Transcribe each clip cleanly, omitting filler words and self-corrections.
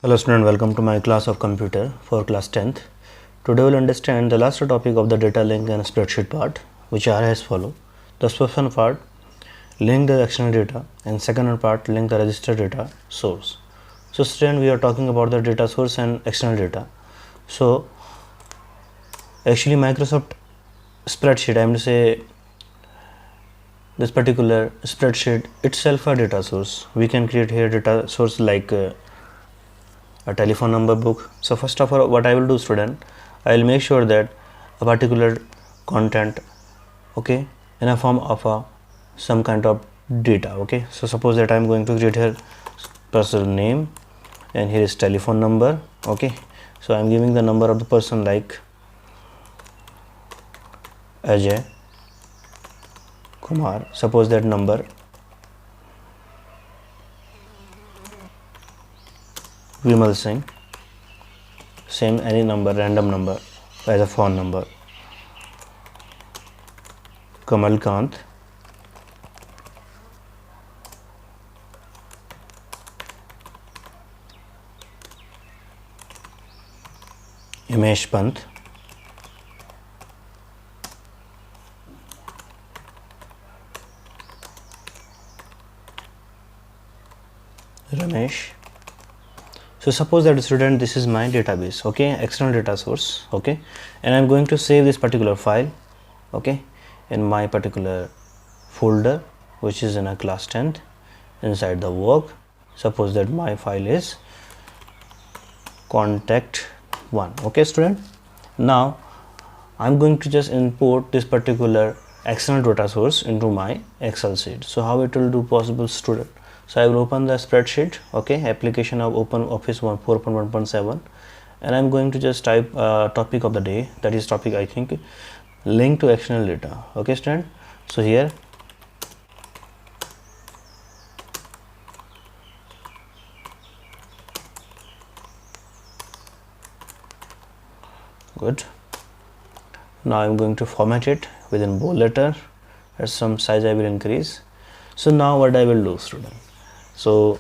Hello student, welcome to my class of computer for class 10th. Today we'll understand the last topic of the data link and spreadsheet part, which are as follow. The first one part, link the external data, and second part, link the register data source. So student, we are talking about the data source and external data. So actually Microsoft spreadsheet, I am to say this particular spreadsheet itself a data source. We can create here data source like a telephone number book. So first of all, what I will do, student, I will make sure that a particular content, okay, in a form of some kind of data. Okay, so suppose that I am going to create here person name and here is telephone number. Okay, so I am giving the number of the person like Ajay Kumar. Suppose that number Vimal Singh, same any number, random number as a phone number. Kamal Kant, Himesh Pant, Ramesh. So suppose that student, this is my database, okay, external data source, okay, and I'm going to save this particular file, okay, in my particular folder, which is in a class 10th inside the work. Suppose that my file is contact 1, okay student. Now I'm going to just import this particular external data source into my Excel sheet. So how it will do possible, student? So I will open the spreadsheet, okay, application of Open Office 4.1.7, and I'm going to just type topic of the day, that is topic I think link to external data, okay student. So here good. Now I'm going to format it within bold letter, at some size I will increase. So now what I will do, student, so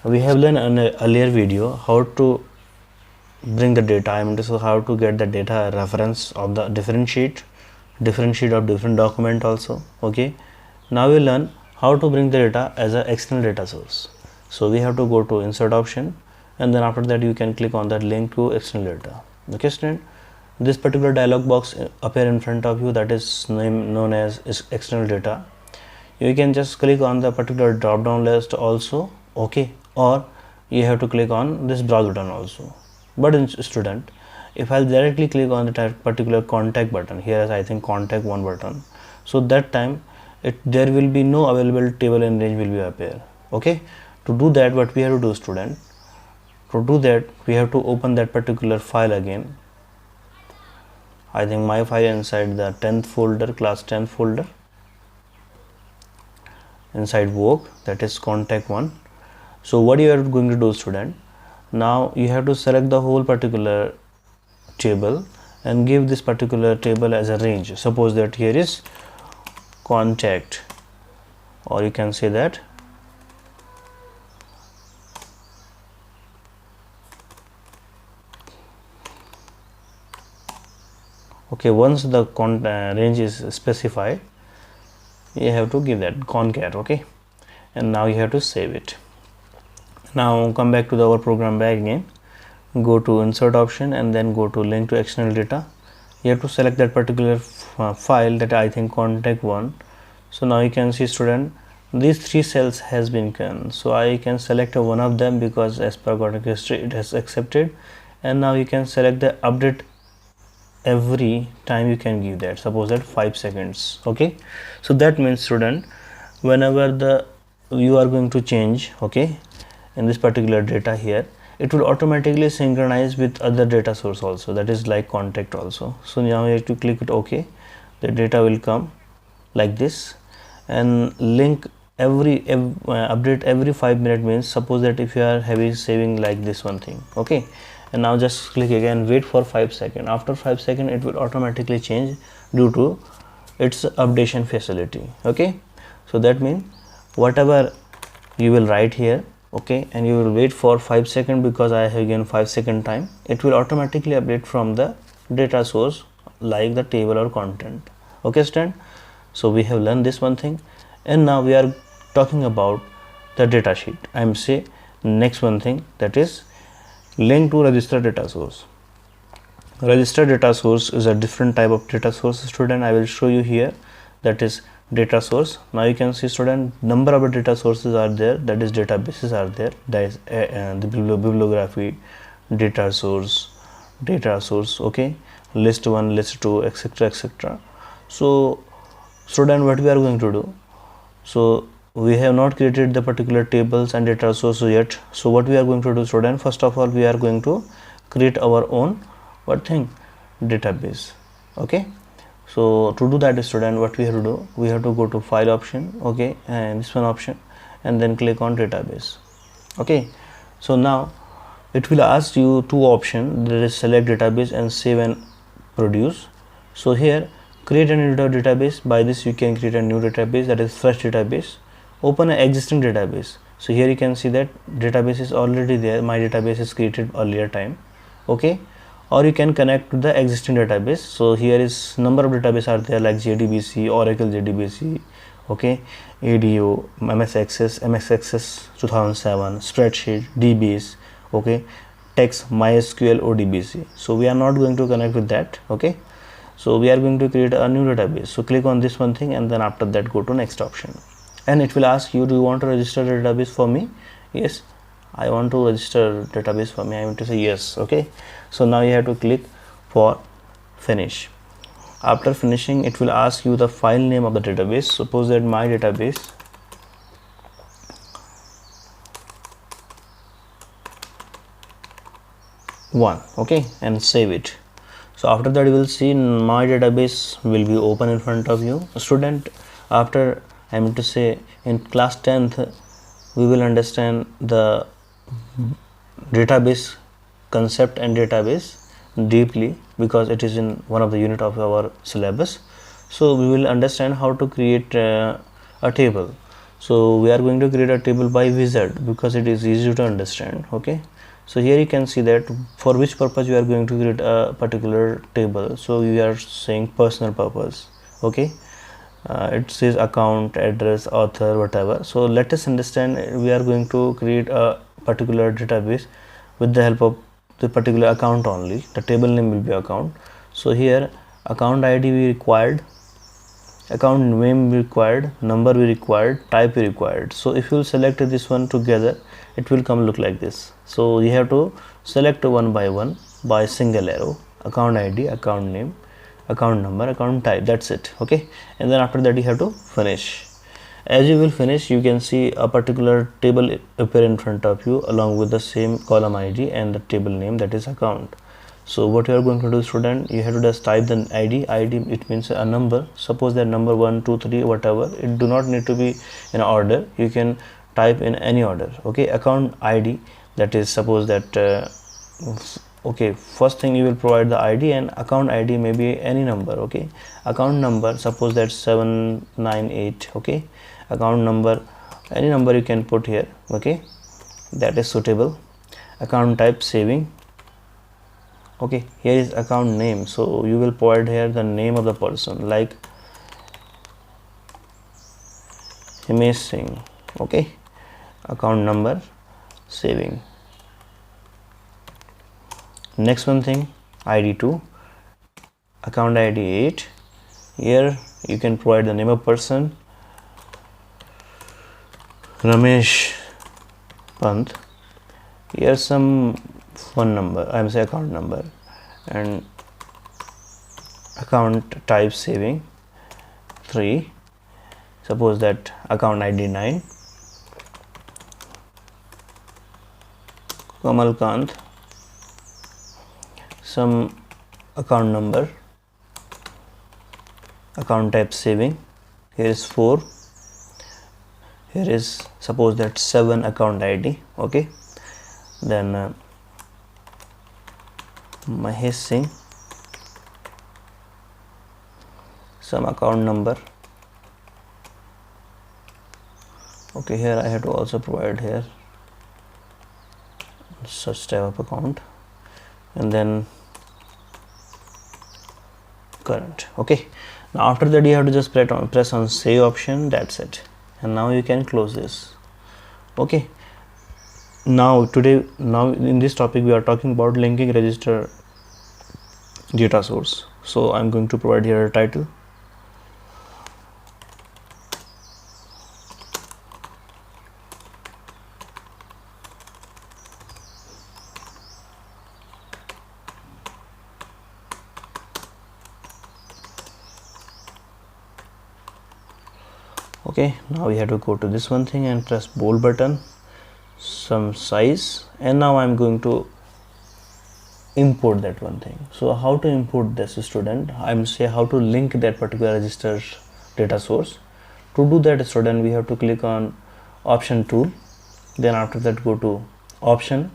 we have learned in an earlier video how to bring the data. I mean, so how to get the data reference of the different sheet of different document also. Okay, now we learn how to bring the data as an external data source. So we have to go to insert option, and then after that you can click on that link to external data. Okay student, this particular dialog box appear in front of you, that is known as external data. You can just click on the particular drop down list also, okay, or you have to click on this browse button also. But in student, if I directly click on the particular contact button, here is I think contact 1 button, so that time there will be no available table and range will be appear. Okay, to do that what we have to do, student, to do that we have to open that particular file again. I think my file inside the 10th folder, class 10th folder, inside work, that is contact 1. So what you are going to do, student, now you have to select the whole particular table and give this particular table as a range. Suppose that here is contact, or you can say that okay, once the range is specified, you have to give that concat, okay, and now you have to save it. Now come back to our program back again, go to insert option and then go to link to external data. You have to select that particular file, that I think contact 1. So now you can see, student, these 3 cells has been done, so I can select one of them because as per contact history it has accepted, and now you can select the update every time you can give that, suppose that 5 seconds, okay. So that means, student, whenever you are going to change, okay, in this particular data here, it will automatically synchronize with other data source also, that is like contact also. So now you have to click it okay, the data will come like this, and link update every 5 minutes means, suppose that if you are having saving like this one thing, okay, and now just click again, wait for 5 seconds. After 5 seconds it will automatically change due to its updation facility. Okay, so that means whatever you will write here, okay, and you will wait for 5 seconds because I have given 5-second time. It will automatically update from the data source like the table or content. Okay student, so we have learned this one thing, and now we are talking about the data sheet. I am say next one thing, that is link to register data source. Register data source is a different type of data source student. I will show you here, that is data source. Now you can see student, number of data sources are there, that is databases are there, that is the bibliography, data source, okay, list 1, list 2, etc, etc. So student, what we are going to do, so we have not created the particular tables and data sources yet. So what we are going to do student, first of all we are going to create our own what thing, database. Okay, so to do that student, what we have to do, we have to go to file option, okay, and this one option, and then click on database. Okay, so now it will ask you two options, there is select database and save and produce. So here create a new database. By this you can create a new database, that is fresh database. Open an existing database. So here you can see that database is already there, my database is created earlier time. Okay, or you can connect to the existing database. So here is number of database are there like JDBC, Oracle JDBC, okay, ADO, MS Access, 2007, spreadsheet, DBase, okay, text, MySQL, ODBC. So we are not going to connect with that. Okay, so we are going to create a new database. So click on this one thing, and then after that go to next option, and it will ask you, do you want to register the database for me? Yes, I want to register database for me. I want to say yes. Okay, so now you have to click for finish. After finishing, it will ask you the file name of the database. Suppose that my database one, okay, and save it. So after that you will see my database will be open in front of you. Student, after I mean to say in class 10th we will understand the database concept and database deeply, because it is in one of the unit of our syllabus. So we will understand how to create a table. So we are going to create a table by wizard because it is easy to understand. Okay, so here you can see that for which purpose you are going to create a particular table. So you are saying personal purpose. Okay, it says account, address, author, whatever. So let us understand, we are going to create a particular database with the help of the particular account only. The table name will be account. So here account ID we required, account name we required, number we required, type we required. So if you select this one together, it will come look like this. So you have to select one by one by single arrow, account ID, account name, account number, account type, that's it. Okay, and then after that you have to finish. As you will finish, you can see a particular table appear in front of you along with the same column ID and the table name, that is account. So what you are going to do student, you have to just type the ID. It means a number. Suppose that number 1 2 3 whatever, it do not need to be in order, you can type in any order. Okay, account ID, that is suppose that okay, first thing you will provide the ID, and account ID may be any number. Okay, account number, suppose that 798. okay, account number, any number you can put here. Okay, that is suitable. Account type, saving. Okay, here is account name, so you will provide here the name of the person like Himesh Singh. Okay, account number, saving. Next one thing, ID 2, account ID 8. Here you can provide the name of person, Ramesh Pant. Here some phone number, I am say account number, and account type, saving. 3, suppose that account ID 9, Kamal Kant, some account number, account type, saving. Here is 4, here is suppose that 7, account ID. Okay, then Mahesh Singh, some account number. Okay, here I have to also provide here such type of account, and then current. Okay, now after that you have to just press on save option. That's it, and now you can close this. Okay, now in this topic we are talking about linking register data source. So I'm going to provide here a title. Okay, now we have to go to this one thing and press bold button, some size, and now I'm going to import that one thing. So how to import this, student? I'm say how to link that particular register data source. To do that, student, we have to click on option tool, then after that go to option.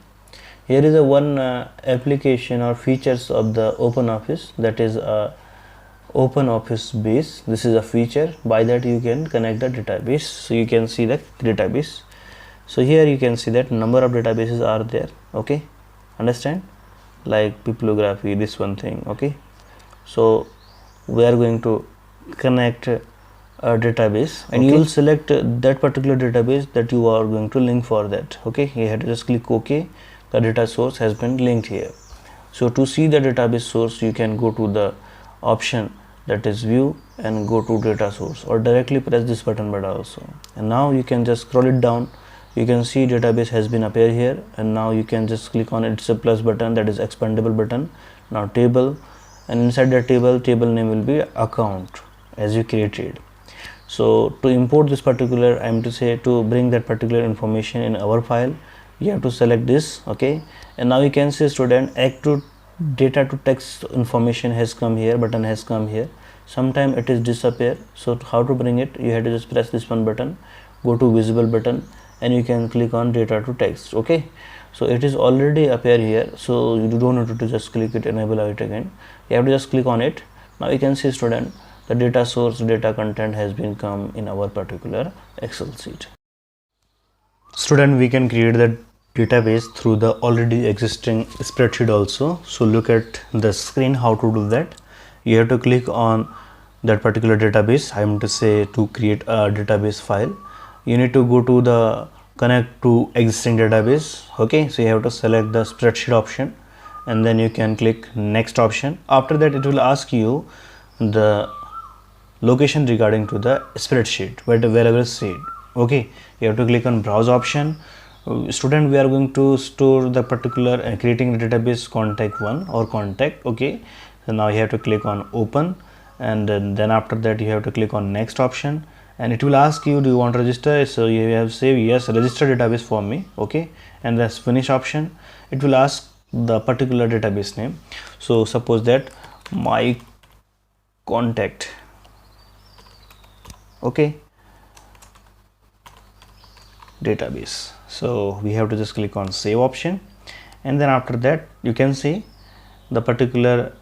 Here is a one application or features of the OpenOffice, that is OpenOffice base. This is a feature. By that you can connect the database, so you can see the database. So here you can see that number of databases are there. Okay, understand, like bibliography, this one thing. Okay, so we are going to connect a database, and you will select that particular database that you are going to link for that. Okay, you have to just click OK. The data source has been linked here. So to see the database source, you can go to the option, that is view, and go to data source, or directly press this button also, and now you can just scroll it down. You can see database has been appear here, and now you can just click on it. It's a plus button, that is expandable button. Now table, and inside the table name will be account as you created. So to import this particular, I am to say to bring that particular information in our file, you have to select this. Okay, and now you can see, student, add to data to text information has come here, button has come here. Sometime it is disappear. So how to bring it? You have to just press this one button, go to visible button, and you can click on data to text. Okay, so it is already appear here, so you don't need to just click it, enable it again. You have to just click on it. Now you can see, student, the data source, data content has been come in our particular Excel sheet. Student, we can create the database through the already existing spreadsheet also. So look at the screen how to do that. You have to click on that particular database. I am to say to create a database file, you need to go to the connect to existing database. Okay, so you have to select the spreadsheet option, and then you can click next option. After that it will ask you the location regarding to the spreadsheet, wherever it's saved. Okay, you have to click on browse option. Student, we are going to store the particular creating the database contact 1 or contact. Okay, so now you have to click on open, and then after that you have to click on next option, and it will ask you, do you want to register? So you have say yes, register database for me. Okay, and that's finish option. It will ask the particular database name. So suppose that my contact. Okay, database. So we have to just click on save option, and then after that you can see the particular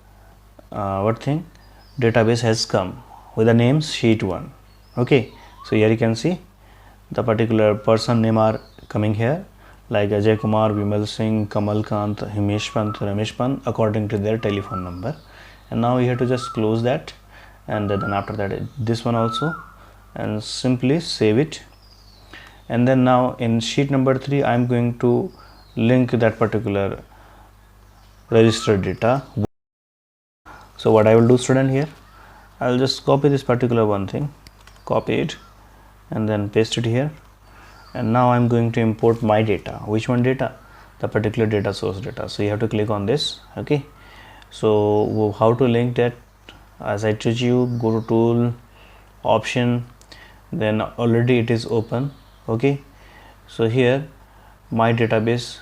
database has come with the name sheet 1. Okay, so here you can see the particular person name are coming here, like Ajay Kumar, Vimal Singh, Kamal Kant, Himesh Pant, Ramesh Pant, according to their telephone number. And now you have to just close that, and then after that this one also, and simply save it. And then now in sheet number 3 I am going to link that particular registered data. So what I will do, student, here I will just copy this particular one thing, copy it, and then paste it here. And now I am going to import my data. Which one data? The particular data source data. So you have to click on this. Okay, so how to link that? As I told you, go to tool, option, then already it is open. Okay, so here my database,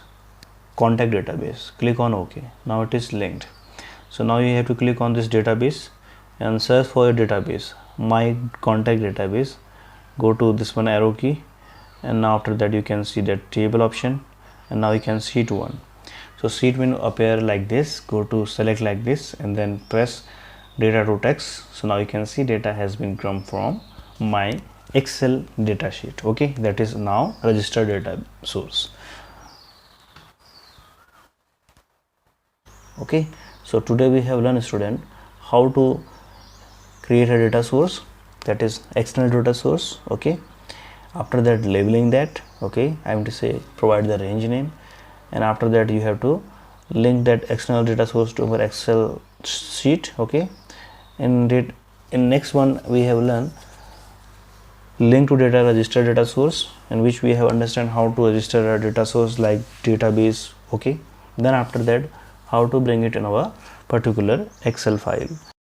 contact database, click on OK. Now it is linked. So now you have to click on this database and search for your database, my contact database. Go to this one arrow key, and now after that you can see that table option, and now you can sheet 1. So sheet will appear like this. Go to select like this, and then press data to text. So now you can see data has been come from my Excel data sheet. Okay, that is now registered data source. Okay, so today we have learned, student, how to create a data source, that is external data source. Okay, after that labeling that, okay, I am to say provide the range name, and after that you have to link that external data source to our Excel sheet. Okay, in next one we have learned link to data register data source, in which we have understand how to register a data source like database. Okay, then after that how to bring it in our particular Excel file.